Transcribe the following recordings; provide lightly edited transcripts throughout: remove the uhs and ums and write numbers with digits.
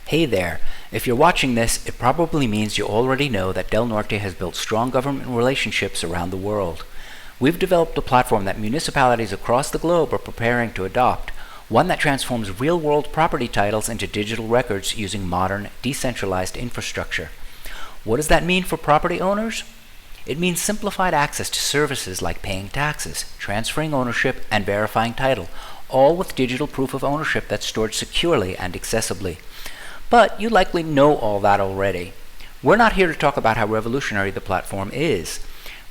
Hey there! If you're watching this, it probably means you already know that DelNorte has built strong government relationships around the world. We've developed a platform that municipalities across the globe are preparing to adopt, one that transforms real-world property titles into digital records using modern, decentralized infrastructure. What does that mean for property owners? It means simplified access to services like paying taxes, transferring ownership, and verifying title, all with digital proof of ownership that's stored securely and accessibly. But you likely know all that already. We're not here to talk about how revolutionary the platform is.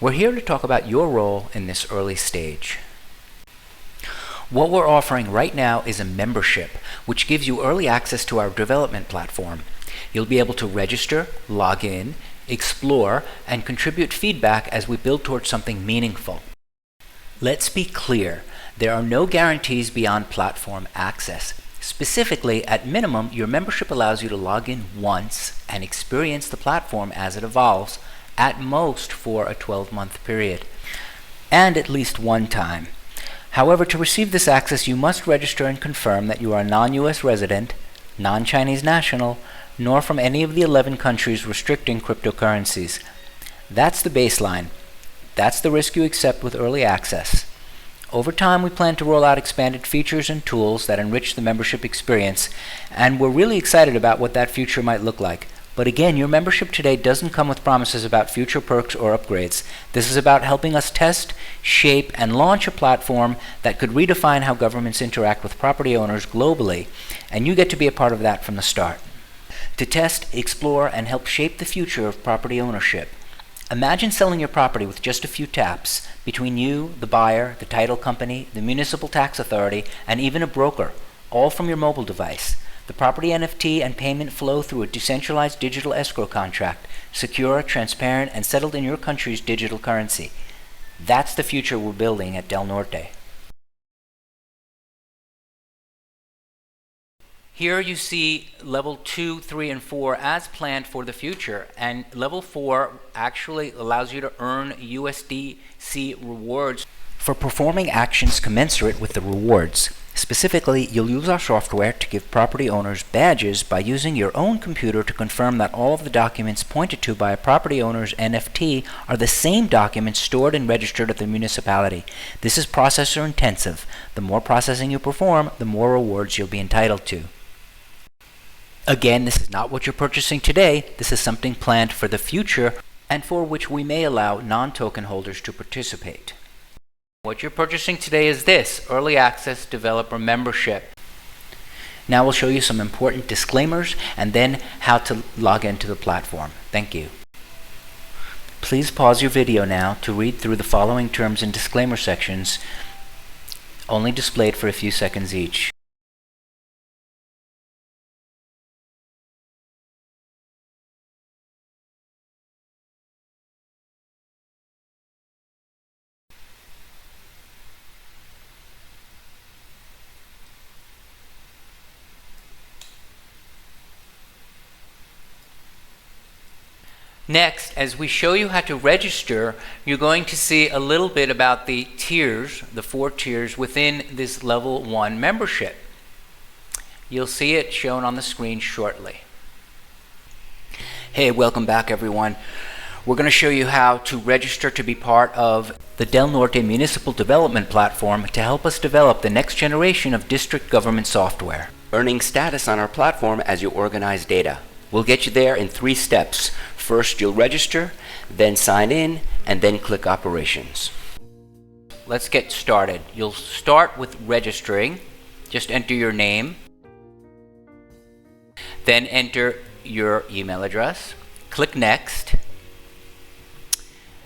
We're here to talk about your role in this early stage. What we're offering right now is a membership, which gives you early access to our development platform. You'll be able to register, log in, explore, and contribute feedback as we build towards something meaningful. Let's be clear, there are no guarantees beyond platform access. Specifically, at minimum, your membership allows you to log in once and experience the platform as it evolves, at most for a 12-month period, and at least one time. However, to receive this access, you must register and confirm that you are a non-US resident, non-Chinese national, nor from any of the 11 countries restricting cryptocurrencies. That's the baseline. That's the risk you accept with early access. Over time, we plan to roll out expanded features and tools that enrich the membership experience, and we're really excited about what that future might look like. But again, your membership today doesn't come with promises about future perks or upgrades. This is about helping us test, shape, and launch a platform that could redefine how governments interact with property owners globally, and you get to be a part of that from the start. To test, explore, and help shape the future of property ownership. Imagine selling your property with just a few taps between you, the buyer, the title company, the municipal tax authority, and even a broker, all from your mobile device. The property NFT and payment flow through a decentralized digital escrow contract, secure, transparent, and settled in your country's digital currency. That's the future we're building at DelNorte. Here you see level 2, 3, and 4 as planned for the future, and level 4 actually allows you to earn USDC rewards for performing actions commensurate with the rewards. Specifically, you'll use our software to give property owners badges by using your own computer to confirm that all of the documents pointed to by a property owner's NFT are the same documents stored and registered at the municipality. This is processor intensive. The more processing you perform, the more rewards you'll be entitled to. Again, this is not what you're purchasing today. This is something planned for the future and for which we may allow non-token holders to participate. What you're purchasing today is this, Early Access Developer Membership. Now we'll show you some important disclaimers and then how to log into the platform. Thank you. Please pause your video now to read through the following terms and disclaimer sections, only displayed for a few seconds each. Next, as we show you how to register, you're going to see a little bit about the tiers, the 4 tiers within this level 1 membership. You'll see it shown on the screen shortly. Hey, welcome back everyone. We're going to show you how to register to be part of the DelNorte Municipal Development Platform to help us develop the next generation of district government software. Earning status on our platform as you organize data. We'll get you there in 3 steps. First, you'll register, then sign in, and then click Operations. Let's get started. You'll start with registering. Just enter your name. Then enter your email address. Click Next.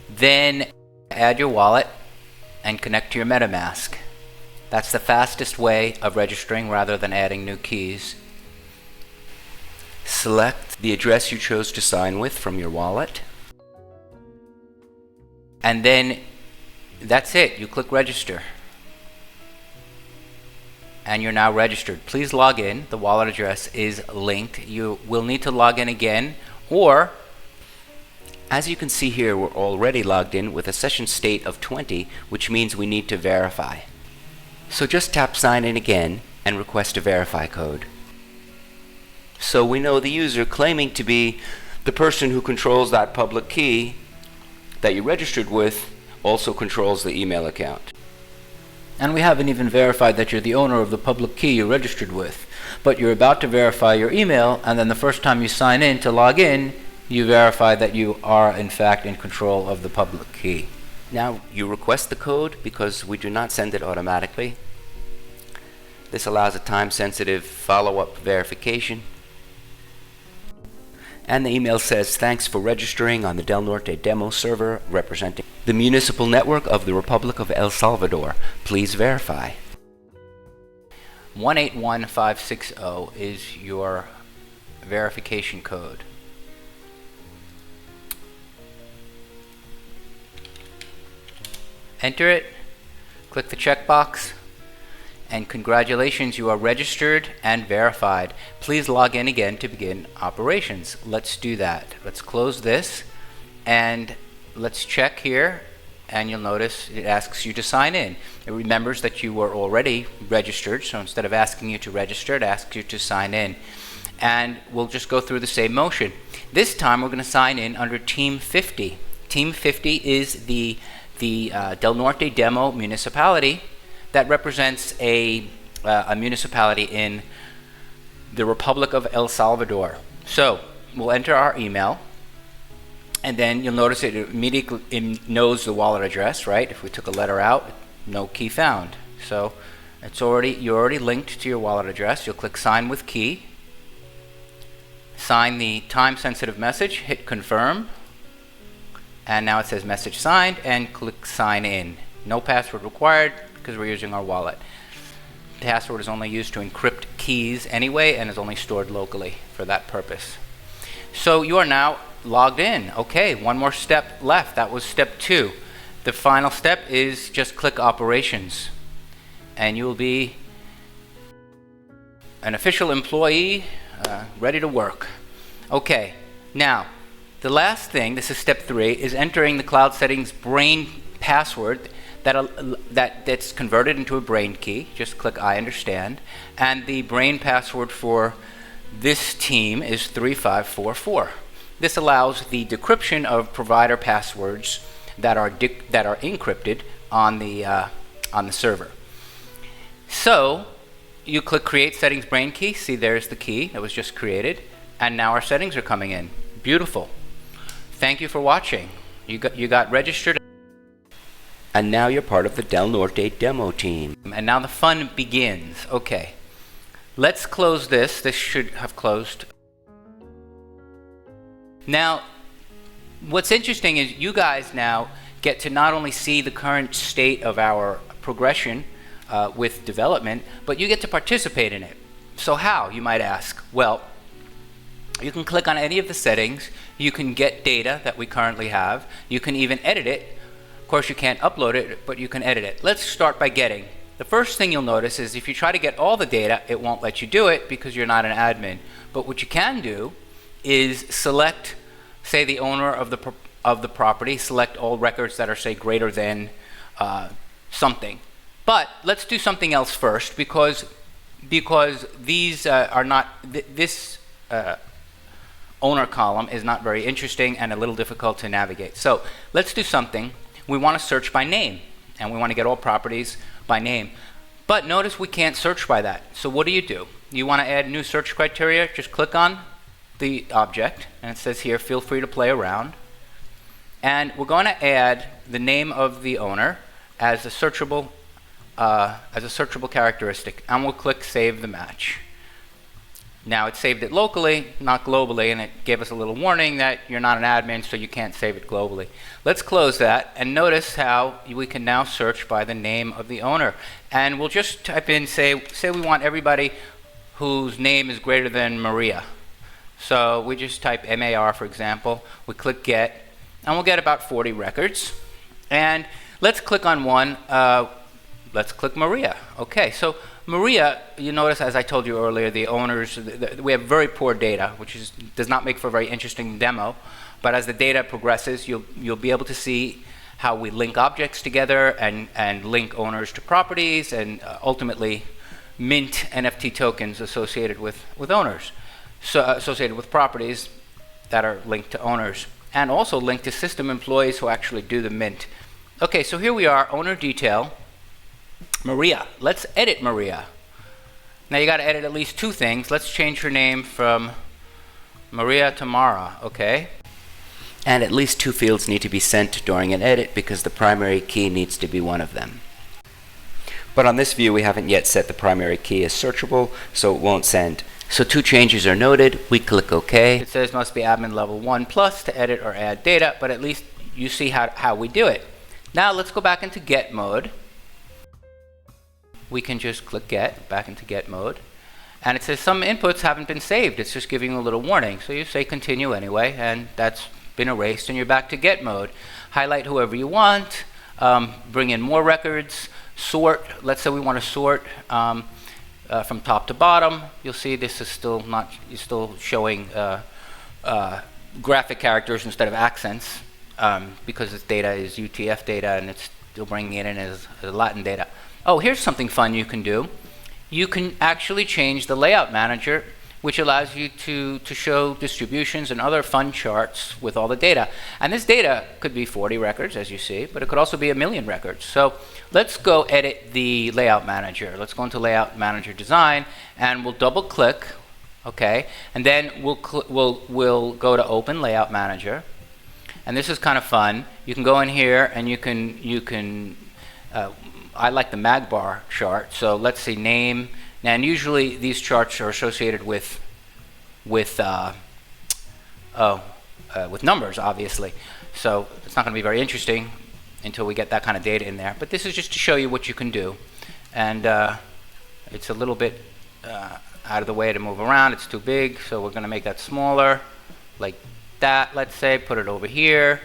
Then add your wallet and connect to your MetaMask. That's the fastest way of registering rather than adding new keys. Select the address you chose to sign with from your wallet. And then that's it. You click register. And you're now registered. Please log in. The wallet address is linked. You will need to log in again, or as you can see here, we're already logged in with a session state of 20, which means we need to verify. So just tap sign in again and request a verify code. So we know the user claiming to be the person who controls that public key that you registered with also controls the email account. And we haven't even verified that you're the owner of the public key you registered with. But you're about to verify your email, and then the first time you sign in to log in, you verify that you are in fact in control of the public key. Now you request the code because we do not send it automatically. This allows a time-sensitive follow-up verification. And the email says, "Thanks for registering on the DelNorte demo server representing the municipal network of the Republic of El Salvador. Please verify." 181560 is your verification code. Enter it, click the checkbox, and congratulations, you are registered and verified. Please log in again to begin operations. Let's do that. Let's close this and let's check here, and you'll notice it asks you to sign in. It remembers that you were already registered, so instead of asking you to register, it asks you to sign in. And we'll just go through the same motion. This time we're going to sign in under Team 50. Team 50 is the DelNorte demo municipality that represents a municipality in the Republic of El Salvador. So we'll enter our email, and then you'll notice it immediately knows the wallet address, right? If we took a letter out, no key found. So you're already linked to your wallet address. You'll click sign with key, sign the time-sensitive message, hit confirm, and now it says message signed, and click sign in. No password required because we're using our wallet. The password is only used to encrypt keys anyway and is only stored locally for that purpose. So you are now logged in. Okay, one more step left. That was step 2. The final step is just click operations, and you will be an official employee ready to work. Okay, now the last thing, this is step 3, is entering the cloud settings brain password that's converted into a brain key. Just click I understand, and the brain password for this team is 3544. This allows the decryption of provider passwords that are encrypted on the server. So you click create settings brain key. See, there's the key that was just created, and now our settings are coming in. Beautiful. Thank you for watching. You got registered. And now you're part of the DelNorte demo team. And now the fun begins. Okay, let's close this. This should have closed. Now, what's interesting is you guys now get to not only see the current state of our progression with development, but you get to participate in it. So how, you might ask? Well, you can click on any of the settings. You can get data that we currently have. You can even edit it. Of course, you can't upload it, but you can edit it. Let's start by getting. The first thing you'll notice is if you try to get all the data, it won't let you do it because you're not an admin. But what you can do is select, say, the owner of the property, select all records that are, say, greater than something. But let's do something else first, because these are not, this owner column is not very interesting and a little difficult to navigate. So let's do something. We want to search by name, and we want to get all properties by name. But notice we can't search by that. So what do? You want to add new search criteria? Just click on the object, and it says here, feel free to play around. And we're going to add the name of the owner as a searchable characteristic, and we'll click Save the Match. Now it saved it locally, not globally, and it gave us a little warning that you're not an admin, so you can't save it globally. Let's close that, and notice how we can now search by the name of the owner. And we'll just type in, say we want everybody whose name is greater than Maria. So we just type MAR, for example. We click Get, and we'll get about 40 records. And let's click on one. Let's click Maria. Okay, so Maria, you notice, as I told you earlier, the owners, we have very poor data, which does not make for a very interesting demo. But as the data progresses, you'll be able to see how we link objects together and link owners to properties and ultimately mint NFT tokens associated with owners. associated with properties that are linked to owners, and also linked to system employees who actually do the mint. Okay, so here we are, owner detail, Maria. Let's edit Maria. Now you got to edit at least two things. Let's change her name from Maria to Mara, okay? And at least two fields need to be sent during an edit because the primary key needs to be one of them. But on this view, we haven't yet set the primary key as searchable, so it won't send. So two changes are noted. We click OK. It says must be admin level 1+ to edit or add data, but at least you see how we do it. Now let's go back into get mode. We can just click get, back into get mode. And it says some inputs haven't been saved. It's just giving you a little warning. So you say continue anyway, and that's been erased, and you're back to get mode. Highlight whoever you want, bring in more records, sort. Let's say we want to sort from top to bottom. You'll see this is still still showing graphic characters instead of accents because this data is UTF data and it's still bringing it in as Latin data. Oh, here's something fun you can do. You can actually change the layout manager, which allows you to show distributions and other fun charts with all the data. And this data could be 40 records, as you see, but it could also be 1,000,000 records. So let's go edit the layout manager. Let's go into layout manager design, and we'll double click, okay? And then we'll go to open layout manager. And this is kind of fun. You can go in here and you can I like the magbar chart. So let's see, name. And usually these charts are associated with numbers, obviously. So it's not going to be very interesting until we get that kind of data in there. But this is just to show you what you can do. And it's a little bit out of the way to move around. It's too big, so we're going to make that smaller, like that, let's say. Put it over here.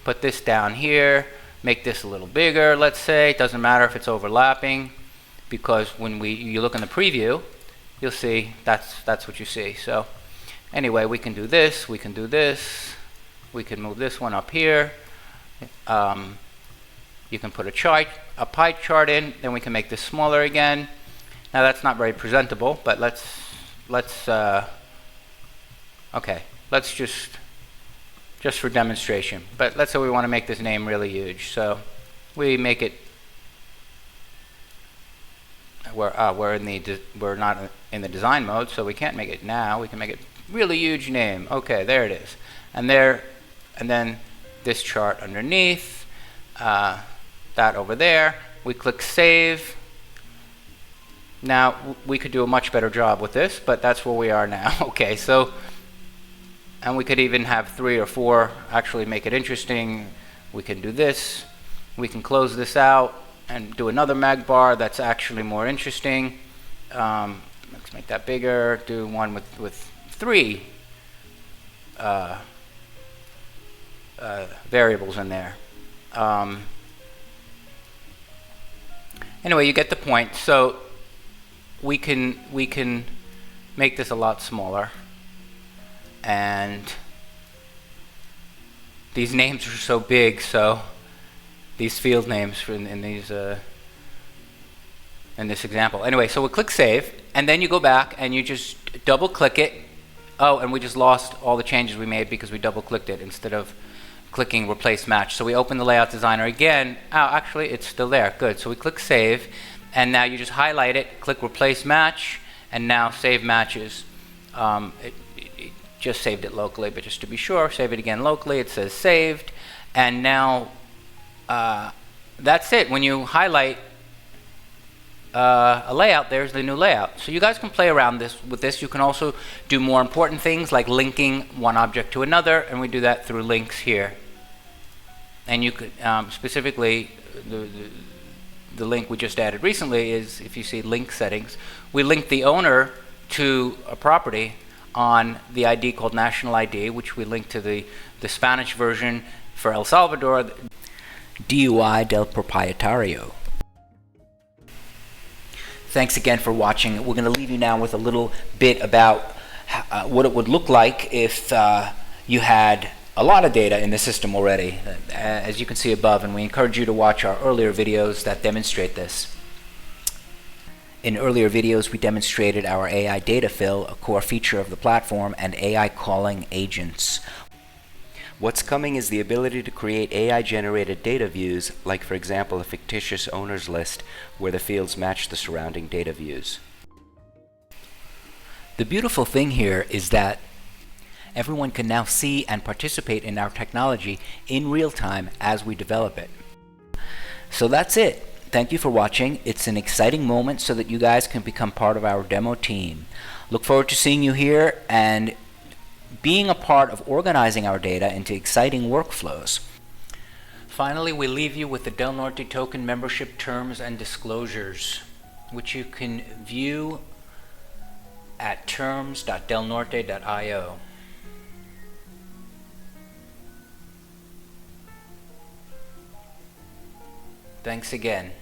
Put this down here. Make this a little bigger, let's say. It doesn't matter if it's overlapping, because when you look in the preview, you'll see that's what you see. So anyway, we can do this, we can do this, we can move this one up here. You can put a pie chart in, then we can make this smaller again. Now that's not very presentable, but let's just for demonstration. But let's say we want to make this name really huge. So we make it. We're not in the design mode, so we can't make it now. We can make it really huge name. Okay, there it is. And then this chart underneath. That over there. We click save. Now we could do a much better job with this, but that's where we are now. Okay, so. And we could even have 3 or 4, actually make it interesting. We can do this. We can close this out and do another magbar that's actually more interesting. Let's make that bigger. Do one with 3 variables in there. Anyway, you get the point. So we can make this a lot smaller. And these names are so big, so these field names in this example. Anyway, so we'll click save, and then you go back and you just double click it. Oh, and we just lost all the changes we made because we double clicked it instead of clicking replace match. So we open the layout designer again. Oh, actually it's still there. Good. So we click save, and now you just highlight it, click replace match, and now save matches. It just saved it locally, but just to be sure, save it again locally. It says saved, and now that's it. When you highlight a layout, there's the new layout. So you guys can play around with this. You can also do more important things like linking one object to another, and we do that through links here. And you could specifically the link we just added recently is, if you see link settings, we link the owner to a property on the ID called national ID, which we link to the Spanish version for El Salvador, DUI del Propietario. Thanks again for watching. We're going to leave you now with a little bit about what it would look like if you had a lot of data in the system already, as you can see above, and we encourage you to watch our earlier videos that demonstrate this. In earlier videos, we demonstrated our AI data fill, a core feature of the platform, and AI calling agents. What's coming is the ability to create AI-generated data views, like for example a fictitious owners list where the fields match the surrounding data views. The beautiful thing here is that everyone can now see and participate in our technology in real time as we develop it. So that's it. Thank you for watching. It's an exciting moment so that you guys can become part of our demo team. Look forward to seeing you here and being a part of organizing our data into exciting workflows. Finally, we leave you with the DelNorte token membership terms and disclosures, which you can view at terms.delnorte.io. Thanks again.